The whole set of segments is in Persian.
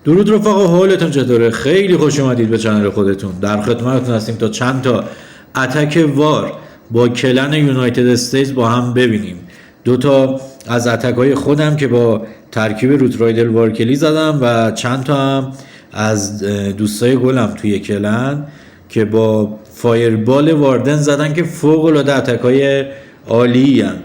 درود رفقا، حالتون چطوره؟ خیلی خوش اومدید به چنل خودتون. در خدمتتون هستیم تا چند تا اتک وار با کلن یونایتد استیتس با هم ببینیم. دو تا از اتک های خودم که با ترکیب روت رایدر وارکلی زدم و چند تا هم از دوستای گلم توی کلن که با فایربال واردن زدن که فوق العاده اتک های عالی هستن.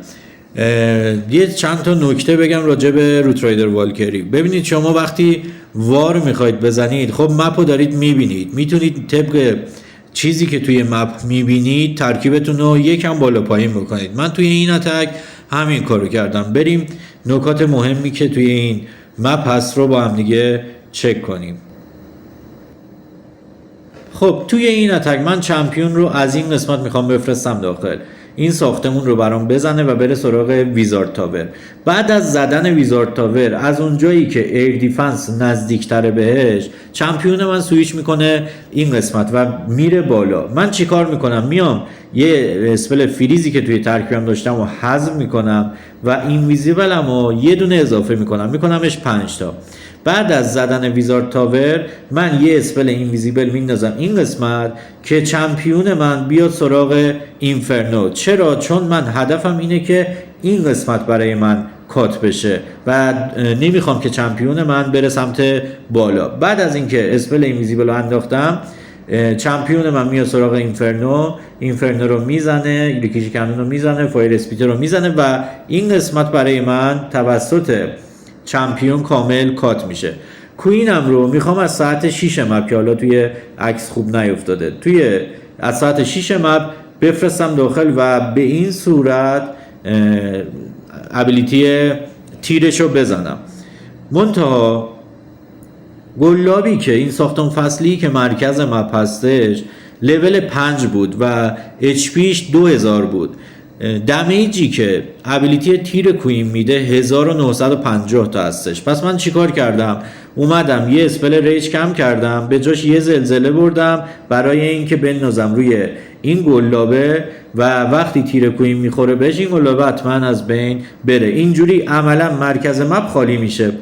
یه چند تا نکته بگم راجع به روت رایدر والکری. ببینید شما وقتی وار میخواید بزنید، خب مپ رو دارید میبینید، میتونید طبق چیزی که توی مپ میبینید ترکیبتون رو یکم بالا پایین بکنید. من توی این اتک همین کارو کردم. بریم نکات مهمی که توی این مپ هست رو با هم دیگه چک کنیم. خب توی این اتک من چمپیون رو از این قسمت میخوام بفرستم داخل. این ساختمون رو برام بزنه و بره سراغ ویزارد تاور. بعد از زدن ویزارد تاور، از اونجایی که ایر دیفنس نزدیکتره بهش، چمپیون من سویچ میکنه این قسمت و میره بالا. من چیکار میکنم؟ میام یه اسپل فریزی که توی ترکیبم داشتم و حذف میکنم و اینویزیبلم رو یه دونه اضافه میکنمش 5 تا. بعد از زدن ویزارد تاور من یه اسپل اینویزیبل میندازم این قسمت که چمپیون من بیاد سراغ اینفرنو. چرا؟ چون من هدفم اینه که این قسمت برای من کات بشه و نمیخوام که چمپیون من بره سمت بالا. بعد از اینکه اسپل اینویزیبل رو انداختم، چمپیون من میاد سراغ اینفرنو رو میزنه، لیکیج کانون رو میزنه، فایر اسپیتر رو میزنه و این قسمت برای من توسط چمپیون کامل کات میشه. کوینم رو میخوام از ساعت 6 مپ که حالا توی عکس خوب نیفتاده، از ساعت 6 مپ بفرستم داخل و به این صورت ابیلیتی تیرش رو بزنم. منتها گلابی که این ساختمان فصلی که مرکز مپ هستش لول 5 بود و اچپیش 2000 بود. دمیجی که ابیلیتی تیر کوین میده 1950 تا هستش. پس من چیکار کردم؟ اومدم یه اسپل ریج کم کردم، به جاش یه زلزله بردم برای اینکه بندازم روی این گلابه و وقتی تیر کوین میخوره بهش این گلابه حتما از بین بره. اینجوری عملا مرکز مپ خالی میشه.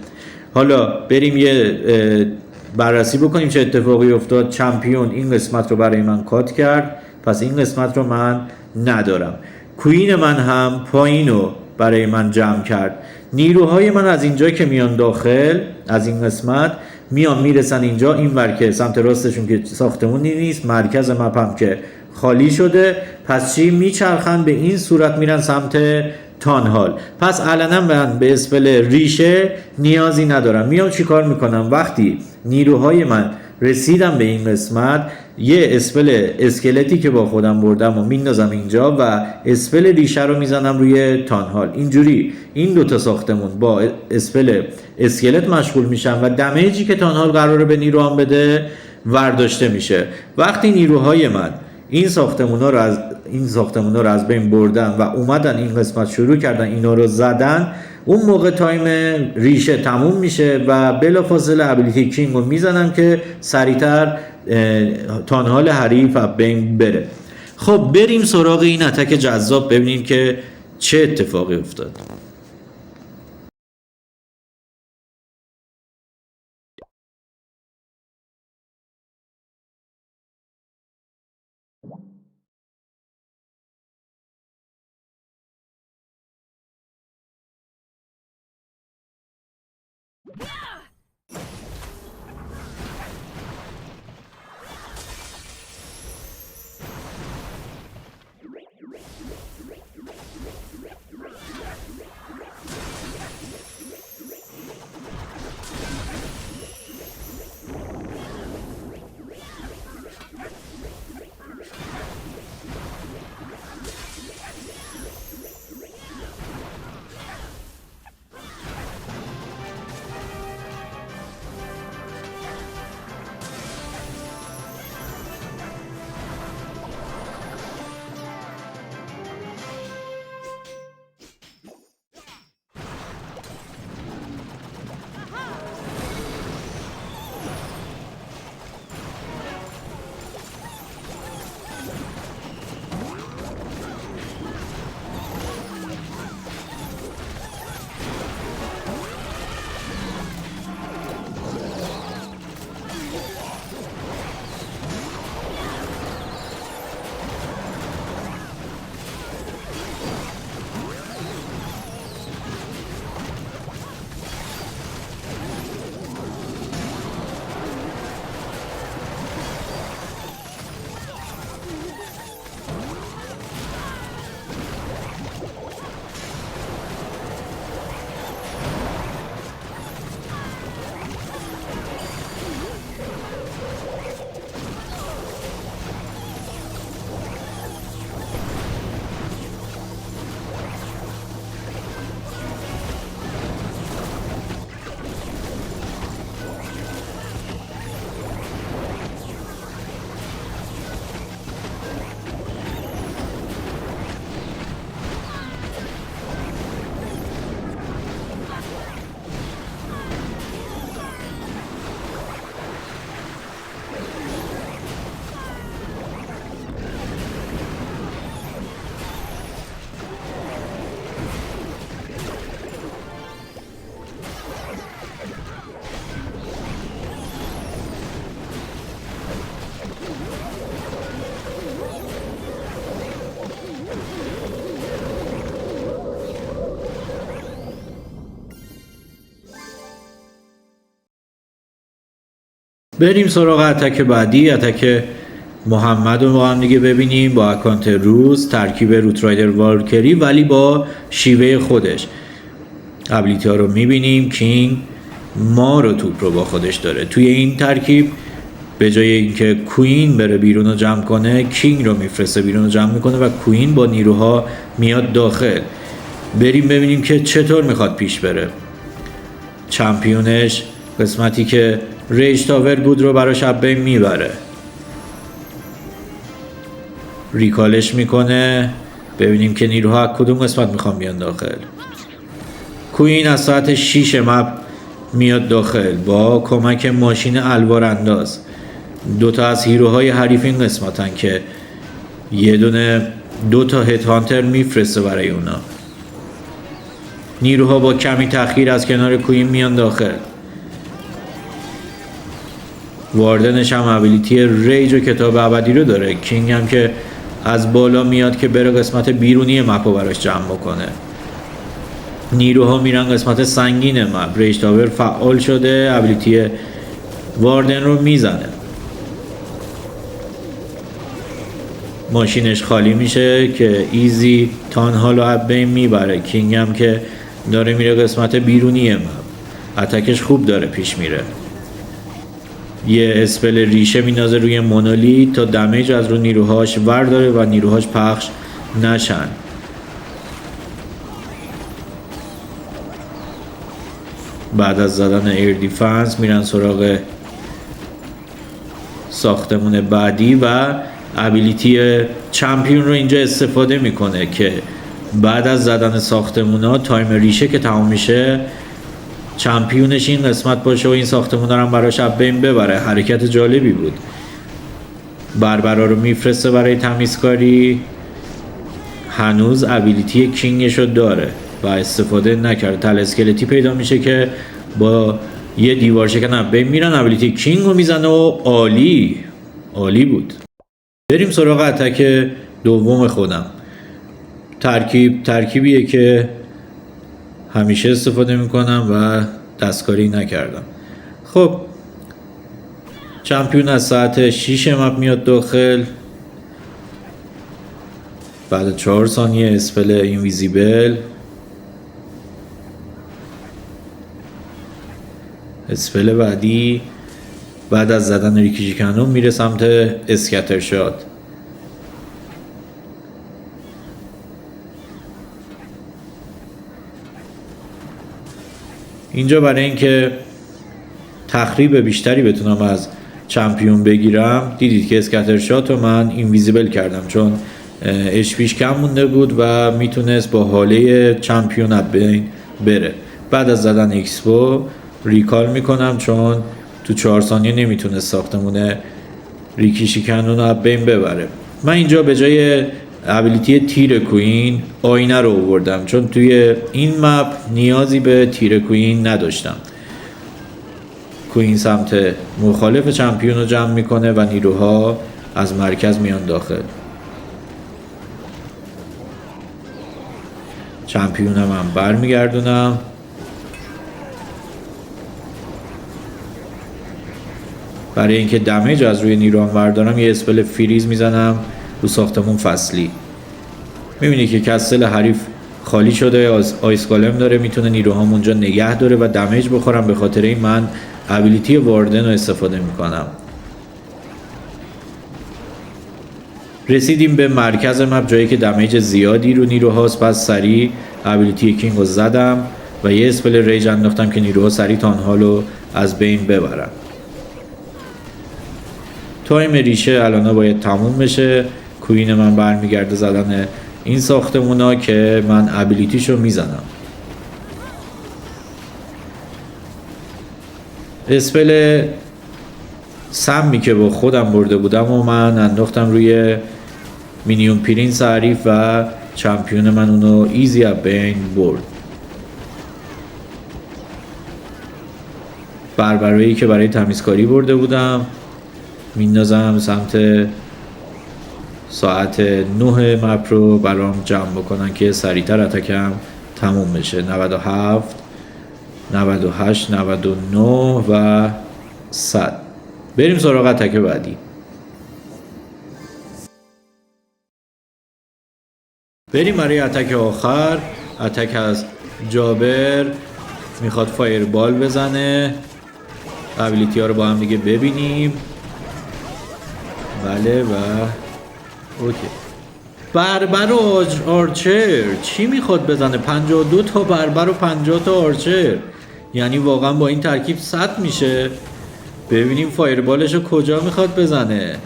حالا بریم یه بررسی بکنیم چه اتفاقی افتاد. چمپیون این قسمت رو برای من کات کرد، پس این قسمت رو من ندارم. کوین من هم پایین رو برای من جمع کرد. نیروهای من از اینجا که میان داخل، از این قسمت میان میرسن اینجا، این ورکه سمت راستشون که ساختمونی نیست، مرکز مپ هم که خالی شده. پس چی؟ میچرخن به این صورت میرن سمت تانهال. پس علنا من به اسپل ریشه نیازی ندارم. میام چی کار میکنم؟ وقتی نیروهای من رسیدم به این قسمت، یه اسپل اسکلتی که با خودم بردم و میندازم اینجا و اسپل ریشه رو میزنم روی تانهال. اینجوری این دوتا ساختمون با اسپل اسکلت مشغول میشن و دمیجی که تانهال قراره به نیروام بده ورداشته میشه. وقتی نیروهای من این ساختمونا رو از بین بردن و اومدن این قسمت شروع کردن اینا رو زدن، اون موقع تایم ریشه تموم میشه و بلافاصله ابیلیتی کینگ رو میزنم که سریعتر تانهال حریف از بین بره. خب بریم سراغ این اتک جذاب ببینیم که چه اتفاقی افتاد. بریم سراغ اتک بعدی. اتک محمد رو با هم دیگه ببینیم با اکانت روز، ترکیب روترایدر والکری ولی با شیوه خودش. ابیلیتی ها رو میبینیم. کینگ ما رو توپ رو با خودش داره. توی این ترکیب به جای اینکه کوین بره بیرون رو جمع کنه، کینگ رو میفرسته بیرون رو جمع میکنه و کوین با نیروها میاد داخل. بریم ببینیم که چطور میخواد پیش بره. چمپیونش قسمتی که ریج تاور بود رو براش از بین میبره. ریکالش میکنه. ببینیم که نیروها کدوم قسمت میخوان بیان داخل. کوین از ساعت 6 مپ میاد داخل با کمک ماشین الوار انداز. دوتا از هیروهای حریف این قسمتن که دو تا هیت هانتر میفرسته برای اونا. نیروها با کمی تأخیر از کنار کوین میان داخل. واردنش هم ابیلیتی ریج و کتاب ابدی رو داره. کینگ هم که از بالا میاد که بره قسمت بیرونی مپ رو براش جمع بکنه. نیروها میرن قسمت سنگین مپ. ریج تاور فعال شده، ابیلیتی واردن رو میزنه. ماشینش خالی میشه که ایزی تانها رو از بین میبره. کینگ هم که داره میره قسمت بیرونی مپ. اتکش خوب داره پیش میره. یه اسپل ریشه مینازه روی مونولیت تا دمیج از رو نیروهاش ورداره و نیروهاش پخش نشن. بعد از زدن ایر دیفنس میرن سراغ ساختمون بعدی و ابیلیتی چمپیون رو اینجا استفاده میکنه که بعد از زدن ساختمون ها تایم ریشه که تمام میشه چمپیونش این قسمت باشه و این ساختمون رو هم براش از بین ببره. حرکت جالبی بود. بربرا رو میفرسته برای تمیزکاری. هنوز ابیلیتی کینگش رو داره و استفاده نکرده. تل اسکلتی پیدا میشه که با یه دیوار شکن از بین میرن. ابیلیتی کینگ رو میزنه و عالی بود. بریم سراغ اتک دوم خودم. ترکیبیه که همیشه استفاده میکنم و دستکاری نکردم. خب چمپیون از ساعت 6 مپ میاد داخل. بعد 4 ثانیه اسپل اینویزیبل. اسپل بعدی بعد از زدن ریکیجی کنون میره سمت اسکتر شات. اینجا برای اینکه تخریب بیشتری بتونم از چمپیون بگیرم دیدید که اسکتر شات رو من اینویزیبل کردم چون HP کم مونده بود و میتونست با حاله چمپیون از بین بره. بعد از زدن ایکسپو ریکال میکنم چون تو 4 ثانیه نمیتونه ساختمون ریکیشی کنون رو از بین ببره. من اینجا به جای ابیلیتی تیر کوین آینه رو آوردم چون توی این مپ نیازی به تیر کوین نداشتم. کوین سمت مخالف چمپیون رو جمع میکنه و نیروها از مرکز میان داخل. چمپیونم هم برمیگردونم. برای اینکه دمیج از روی نیروام بردارم یه اسپل فریز میزنم رو ساختمون فصلی. میبینی که کسل حریف خالی شده. آیس گالم داره میتونه نیروهام اونجا نگه داره و دمیج بخورم. به خاطر این من ابیلیتی واردن رو استفاده میکنم. رسیدیم به مرکز مپ جایی که دمیج زیادی رو نیروهاست. پس سریع ابیلیتی کینگ رو زدم و یه اسپل ریج انداختم که نیروها سریع تانهالو از بین ببرن. تایم ریشه الان باید تموم بشه. کوین من برمیگرده زدن این ساختمونا که من ابیلیتیشو میزنم. اسپل سمی که با خودم برده بودم و من انداختم روی مینیون پرینس حریف و چمپیون من اونو ایزی از بین برد. بربرایی که برای تمیزکاری برده بودم میندازم سمت ساعت 9 مپ رو برام جمع بکنن که سریعتر اتکم تموم بشه. 97 98 99 و 100. بریم سراغ اتک بعدی. بریم برای اتک آخر. اتک از جابر، میخواد فایربال بزنه. ابیلیتی ها رو با هم دیگه ببینیم. بله و اوکی. بربر و آرچر چی میخواد بزنه؟ 52 تا بربر و 50 تا آرچر، یعنی واقعا با این ترکیب 100 میشه. ببینیم فایربالش رو کجا میخواد بزنه.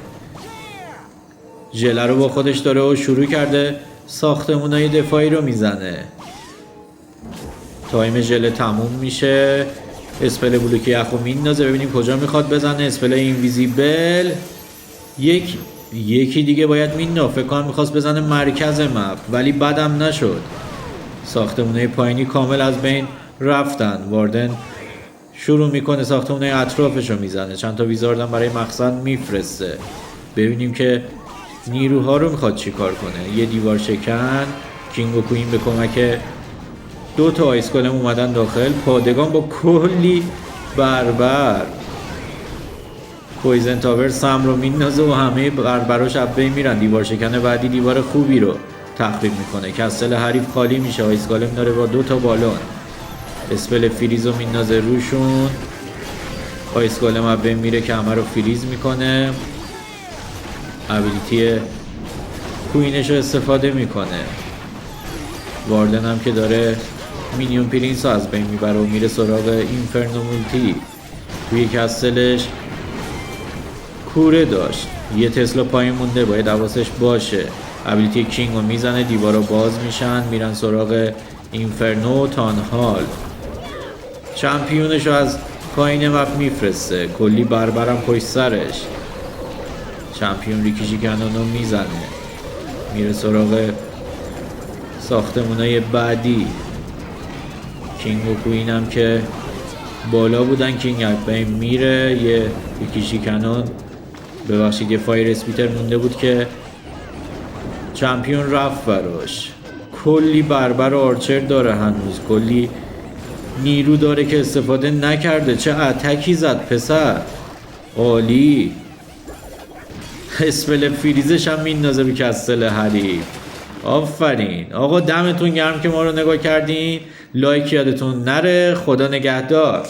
ژله رو با خودش داره و شروع کرده ساختمونای دفاعی رو میزنه. تایم ژله تموم میشه. اسپل بلوکی یخو میندازه. ببینیم کجا میخواد بزنه. اسپل اینویزیبل. یکی دیگه باید مینداخت. فکر کنم میخواست بزنه مرکز مپ ولی بدم نشد. ساختمونه پایینی کامل از بین رفتن. واردن شروع میکنه ساختمونه اطرافش رو میزنه. چند تا ویزاردم برای مقصد میفرسته. ببینیم که نیروها رو میخواد چی کار کنه. یه دیوار شکن. کینگ و کوین به کمک 2 تا آیس گولم اومدن داخل. پادگان با کلی بربر. پویزن تاور سم رو میندازه و همه بربراش بین میرن. دیوار شکن بعدی دیوار خوبی رو تخریب میکنه. کستل حریف خالی میشه. آیس گولم داره با 2 تا بالون. اسپل فریز رو میندازه روشون. آیس گولم بین میره که همه رو فریز میکنه. ابیلیتی کوینش رو استفاده میکنه. واردن هم که داره مینیون پرینس رو از بین میبره و میره سراغ اینفرنو مولتی. توی کستلش کوره داشت. یه تسلا پایین مونده، باید حواسش باشه. ابیلیتی کینگ رو میزنه. دیوارا باز میشن. میرن سراغ اینفرنو تانهال. چمپیونش رو از پایین مپ میفرسته. کلی بربرم پشت سرش. چمپیون ریکیشی کنون رو میزنه. میره سراغ ساختمونای بعدی. کینگ و کوین هم که بالا بودن. کینگ بین میره. یه ریکیشی کنون، ببخشید یه فایر اسپیتر مونده بود که چمپیون رفت براش. کلی بربر و آرچر داره هنوز. کلی نیرو داره که استفاده نکرده. چه اتکی زد پسر، عالی. اسپل فریزش هم میندازه به کستل حریف. آفرین آقا، دمتون گرم که ما رو نگاه کردین. لایک یادتون نره. خدا نگهدار.